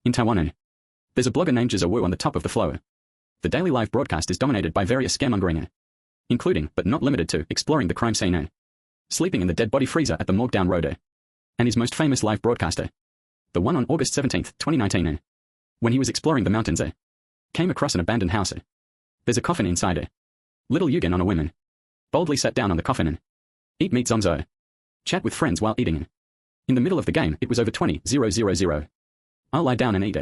In Taiwan, there's a blogger named Jiza Wu on the top of the flow. The daily live broadcast is dominated by various scaremongering, including, but not limited to, exploring the crime scene, sleeping in the dead body freezer at the morgue down road, and his most famous live broadcaster, the one on August 17, 2019, when he was exploring the mountains, came across an abandoned house. There's a coffin inside. Little Yugen on a whim, boldly sat down on the coffin and eat meat zonzo, chat with friends while eating. In the middle of the game, it was over 20:000. I'll lie down and eat.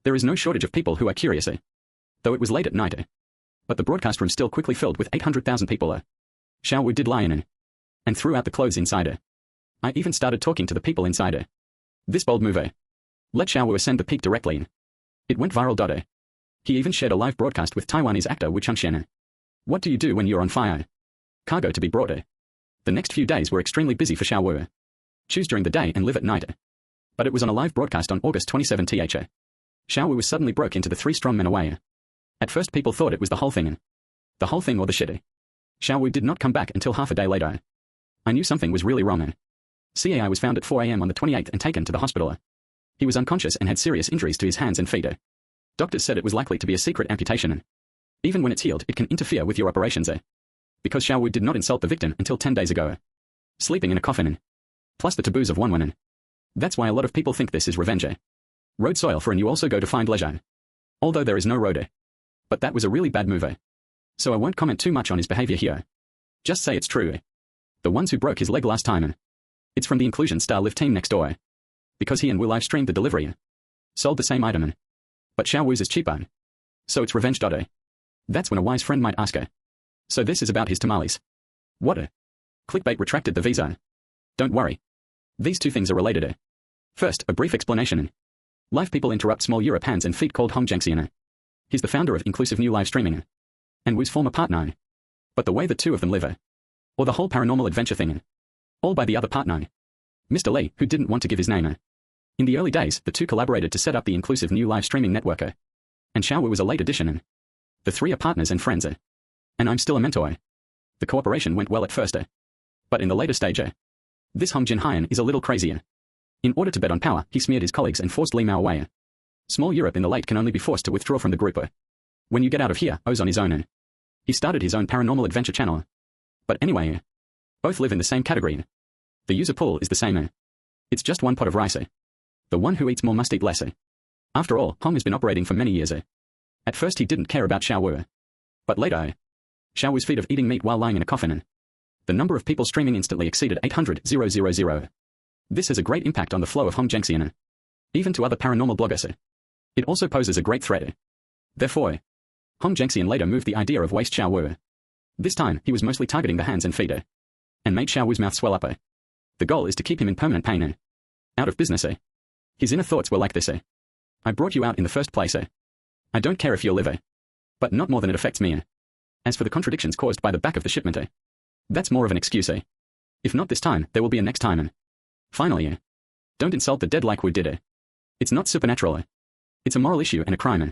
There is no shortage of people who are curious, though it was late at night. But the broadcast room still quickly filled with 800,000 people. Xiao Wu did lie in and threw out the clothes inside. I even started talking to the people inside. This bold move let Xiao Wu ascend the peak directly. It went viral. He even shared a live broadcast with Taiwanese actor Wu Chengxian. What do you do when you're on fire? Cargo to be brought. The next few days were extremely busy for Xiao Wu. Choose during the day and live at night. But it was on a live broadcast on August 27 th. Xiao Wu was suddenly broke into the three strong men away. At first people thought it was the whole thing. The whole thing or the shit. Xiao Wu did not come back until half a day later. I knew something was really wrong. CAI was found at 4 a.m. on the 28th and taken to the hospital. He was unconscious and had serious injuries to his hands and feet. Doctors said it was likely to be a secret amputation. Even when it's healed, it can interfere with your operations. Because Xiao Wu did not insult the victim until 10 days ago. Sleeping in a coffin. Plus the taboos of one. That's why a lot of people think this is revenge. Road soil for and you also go to find leisure. Although there is no road. But that was a really bad move. So I won't comment too much on his behavior here. Just say it's true. The ones who broke his leg last time. It's from the Inclusion Star Live team next door. Because he and Wu live streamed the delivery. Sold the same item. But Xiao Wu's is cheaper. So it's revenge. That's when a wise friend might ask. So this is about his tamales. What? Clickbait retracted the visa. Don't worry. These two things are related. First, a brief explanation. Live people interrupt small Europe hands and feet called Hong Jiangxian. He's the founder of Inclusive New Live Streaming. And Wu's former partner. But the way the two of them live. Or the whole paranormal adventure thing. All by the other partner. Mr. Lee, who didn't want to give his name. In the early days, the two collaborated to set up the Inclusive New Live Streaming network. And Xiao Wu was a late addition. The three are partners and friends. And I'm still a mentor. The cooperation went well at first. But in the later stage, this Hong Jin Hyan is a little crazier. In order to bet on power, he smeared his colleagues and forced Li Mao away. Small Europe in the late can only be forced to withdraw from the group. When you get out of here, O's on his own. He started his own paranormal adventure channel. But anyway, both live in the same category. The user pool is the same. It's just one pot of rice. The one who eats more must eat less. After all, Hong has been operating for many years. At first he didn't care about Xiao Wu. But later, Xiao Wu's feat of eating meat while lying in a coffin. The number of people streaming instantly exceeded 800,000. This has a great impact on the flow of Hong Jiangxian. Even to other paranormal bloggers. It also poses a great threat. Therefore, Hong Jiangxian later moved the idea of waste Xiao Wu. This time, he was mostly targeting the hands and feet. And made Xiao Wu's mouth swell up. The goal is to keep him in permanent pain. Out of business. His inner thoughts were like this. I brought you out in the first place. I don't care if you'll live. But not more than it affects me. As for the contradictions caused by the back of the shipment, that's more of an excuse. If not this time, there will be a next time. Finally, don't insult the dead like we did. It's not supernatural. It's a moral issue and a crime.